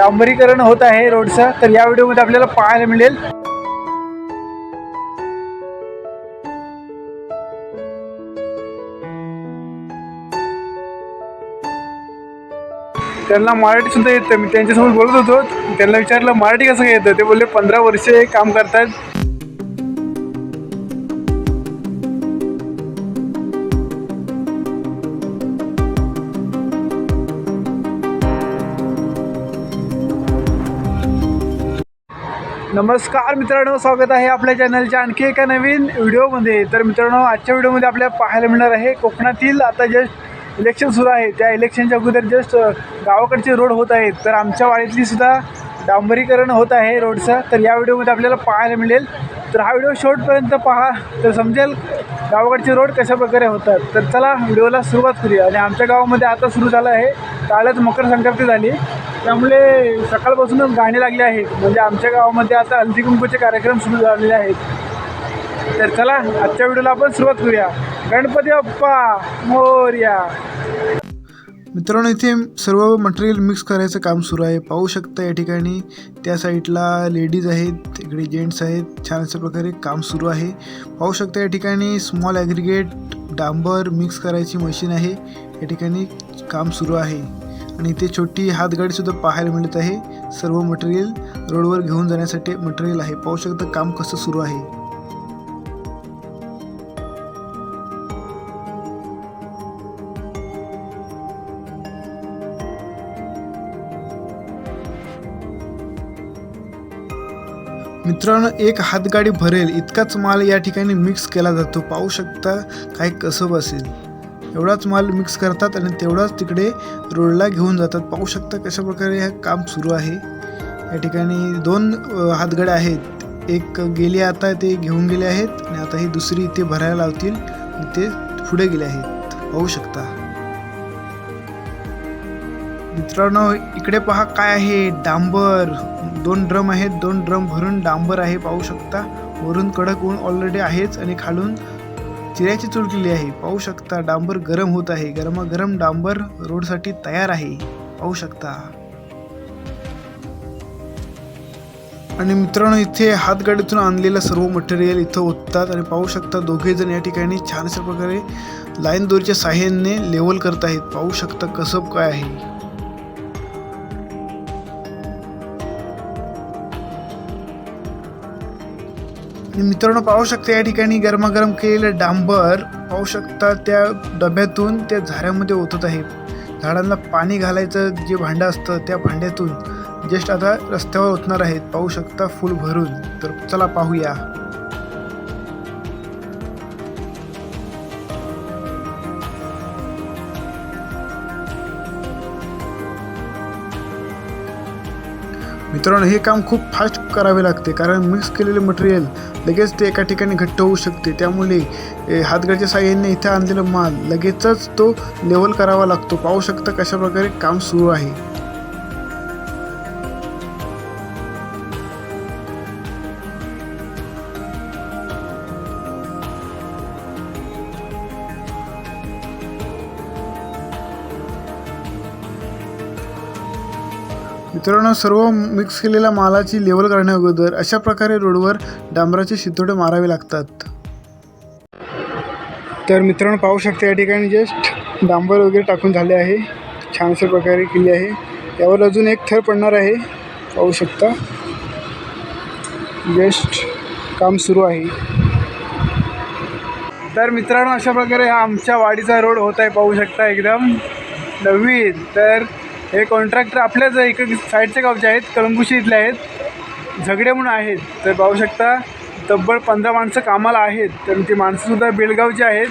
डांबरीकरण होत आहे रोडचं, तर या व्हिडिओमध्ये आपल्याला पाहायला मिळेल। त्यांना मराठी सुद्धा येतं। मी त्यांच्यासोबत बोलत होतो, त्यांना विचारलं मराठी कसं काय येतं, ते बोलले 15 वर्षे काम करतात। नमस्कार मित्रांनो, स्वागत आहे आपल्या चॅनलच्या आणखी एका नवीन व्हिडिओमध्ये। तर मित्रांनो, आजच्या व्हिडिओमध्ये आपल्याला पाहायला मिळणार आहे कोकणातील आता जस्ट इलेक्शन सुरू आहे, त्या इलेक्शनच्या अगोदर जस्ट गावाकडचे रोड होत आहेत, तर आमच्या वाडीतली सुद्धा डांबरीकरण होत आहे रोडचं, तर या व्हिडिओमध्ये आपल्याला पाहायला मिळेल। तर हा व्हिडिओ शेवटपर्यंत पहा, तर समजेल गावाकडचे रोड कशा प्रकारे होतात। तर चला व्हिडिओला सुरुवात करूया। आणि आमच्या गावामध्ये आता सुरू झालं आहे, कालच मकर संक्रांती झाली, त्यामुळे सकाळपासूनच गाणे लागले आहेत। म्हणजे आमच्या गावामध्ये आता हळदी कुंकूचे कार्यक्रम सुरू झालेले आहेत। तर चला आजच्या व्हिडिओला आपण सुरुवात करूया। गणपती बाप्पा मोरया। मित्रांनो, इथे सर्व मटेरियल मिक्स करायचं काम सुरू आहे। पाहू शकता या ठिकाणी त्या साईडला लेडीज आहेत, इकडे जेंट्स आहेत। छान अशा प्रकारे काम सुरू आहे। पाहू शकता या ठिकाणी स्मॉल ॲग्रिगेट डांबर मिक्स करायची मशीन आहे, या ठिकाणी काम सुरू आहे। आणि इथे छोटी हातगाडीसुद्धा पाहायला मिळत आहे। सर्व मटेरियल रोडवर घेऊन जाण्यासाठी मटेरियल आहे। पाहू शकता काम कसं सुरू आहे। मित्रांनो, एक हातगाडी भरेल इतकाच माल या ठिकाणी मिक्स केला जातो। पाहू शकता काय कसं बसेल एवढाच माल मिक्स करतात आणि तेवढाच तिकडे रोडला घेऊन जातात। पाहू शकता कशा प्रकारे हे काम सुरू आहे। या ठिकाणी 2 हातगाड्या आहेत, एक गेली आता ते घेऊन गेले आहेत आणि आता ही दुसरी इथे भरायला लावतील, ते पुढे गेले आहेत। पाहू शकता मित्रांनो, इकडे पहा काय आहे, डांबर 2 ड्रम आहेत, 2 ड्रम भरून डांबर आहे। पाहू शकता वरून कडक ऊन ऑलरेडी आहेच आणि खालून चिऱ्याची चूल केली आहे। पाहू शकता डांबर गरम होत आहे, गरमागरम डांबर रोडसाठी तयार आहे। पाहू शकता। आणि मित्रांनो, इथे हातगाडीतून आणलेलं सर्व मटेरियल इथं ओततात आणि पाहू शकता दोघे जण या ठिकाणी छान अशा प्रकारे लाईन दोरीच्या साहाय्याने लेवल करत आहेत। पाहू शकता कसं काय आहे। मित्रांनो, पाहू शकता या ठिकाणी गरमागरम केलेलं डांबर पाहू शकता त्या डब्यातून त्या झाऱ्यामध्ये ओतत आहे। झाडांना पाणी घालायचं जे भांडं असतं त्या भांड्यातून जस्ट आता रस्त्यावर ओतणार आहेत। पाहू शकता फुल भरून। तर चला पाहूया। मित्रांनो, हे काम खूप फास्ट करावे लागते, कारण मिक्स केलेले मटेरियल लगेच ते एका ठिकाणी घट्ट होऊ शकते। त्यामुळे हातगाडीच्या साहाय्याने इथे आणलेला माल लगेचच तो लेवल करावा लागतो। पाहू शकता कशा प्रकारे काम सुरू आहे। मित्रांनो, सर्व मिक्स केलेल्या मालाची लेवल करण्या अगोदर अशा प्रकारे रोडवर डांबराचे शितोडे मारावे लागतात। तर मित्रांनो, पाहू शकता या ठिकाणी जस्ट डांबर वगैरे टाकून झाले आहे, छान अशा प्रकारे केली आहे। यावर अजून एक थर पडणार आहे। पाहू शकता जस्ट काम सुरू आहे। तर मित्रांनो, अशा प्रकारे हा आमच्या वाडीचा रोड होत आहे। पाहू शकता एकदम नवीन। तर हे कॉन्ट्रॅक्टर आपल्याच इकडे साईडच्या गावचे आहेत, कळंबुशी इथले आहेत, झगडे म्हणून आहेत। तर पाहू शकता तब्बल 15 माणसं कामाला आहेत। तर ती माणसंसुद्धा बेलगावची आहेत,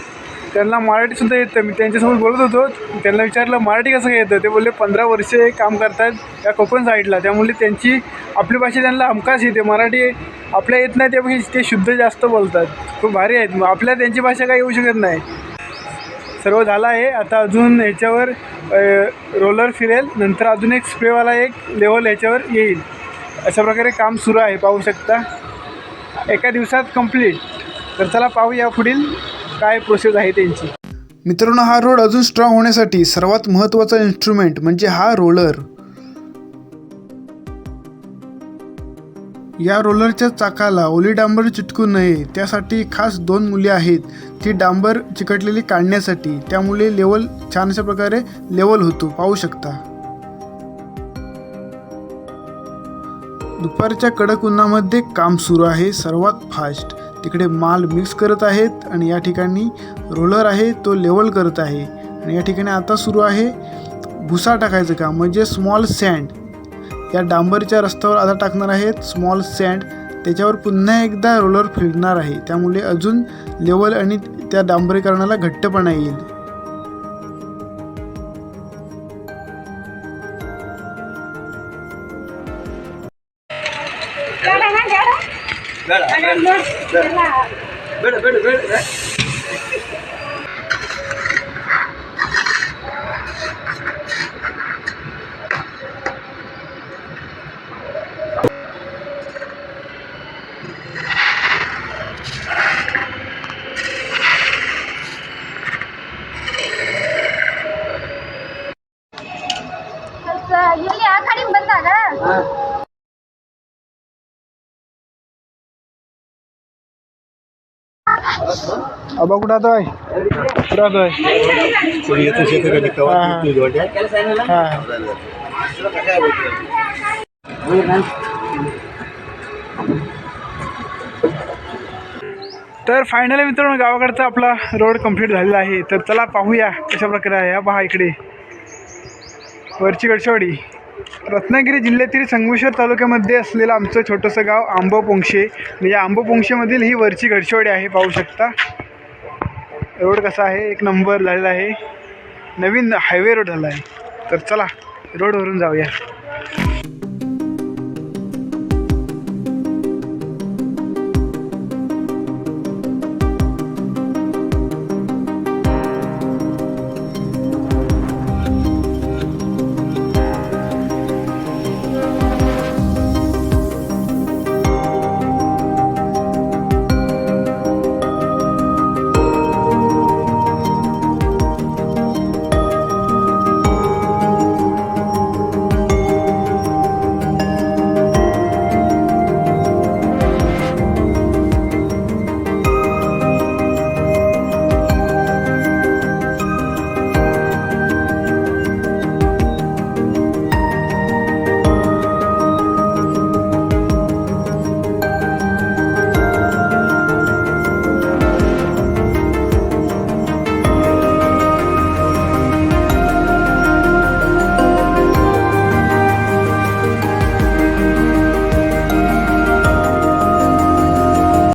त्यांना मराठीसुद्धा येतं। मी त्यांच्यासोबत बोलत होतो, त्यांना विचारलं मराठी कसं काय येतं, ते बोलले 15 वर्षे काम करतात या कोकण साईडला, त्यामुळे त्यांची आपली भाषा त्यांना हमखास येते। मराठी आपल्या येत नाही, त्यापेक्षा ते शुद्ध जास्त बोलतात, खूप भारी आहेत। मग आपल्या त्यांची भाषा काही येऊ शकत नाही। सर्व झालं आहे, आता अजून ह्याच्यावर रोलर फिरेल, नंतर अजून एक स्प्रेवाला एक लेवल ह्याच्यावर येईल। अशा प्रकारे काम सुरू आहे। पाहू शकता एका दिवसात कंप्लीट। तर चला पाहूया पुढील काय प्रोसेस आहे त्यांची। मित्रांनो, हा रोड अजून स्ट्रॉंग होण्यासाठी सर्वात महत्त्वाचा इन्स्ट्रुमेंट म्हणजे हा रोलर। या रोलरच्या चाकाला ओली डांबर चिटकू नये त्यासाठी खास 2 मुले आहेत ती डांबर चिकटलेली काढण्यासाठी. त्यामुळे लेवल छान अशा प्रकारे लेवल होतो, पाहू शकता. दुपारच्या कडक उन्हामध्ये काम सुरू आहे सर्वात फास्ट. तिकडे माल मिक्स करत आहेत आणि या ठिकाणी रोलर आहे तो लेवल करत आहे. आणि या ठिकाणी आता सुरू आहे भुसा टाकायचं काम, म्हणजे स्मॉल सँड. या डांबरच्या रस्त्यावर आता टाकणार आहेत स्मॉल सँड. त्याच्यावर पुन्हा एकदा रोलर फिरणार आहे, त्यामुळे अजून लेवल आणि त्या डांबरीकरणाला घट्टपणा येईल. ಇಲ್ಲಿ ಆ ಕಡೆ ಬಂದಾಗ आबा कुठं आता आहे? कुठं आता आहे? तर फायनली मित्रांनो गावाकडचा आपला रोड कंप्लीट झालेला आहे. तर चला पाहूया कशा प्रकारे आहे. हा पहा इकडे वरची गडशेवाडी, रत्नागिरी जिल्ह्यातील संगमेश्वर तालुक्यामध्ये असलेलं आमचं छोटंसं गाव आंबोपोंक्षे. म्हणजे आंबोपोंक्षेमधील ही वरची गडशेवाडी आहे, पाहू शकता. रोड कसा आहे, एक नंबर झालेला आहे. नवीन हायवे रोड झाला आहे. तर चला रोडवरून जाऊया.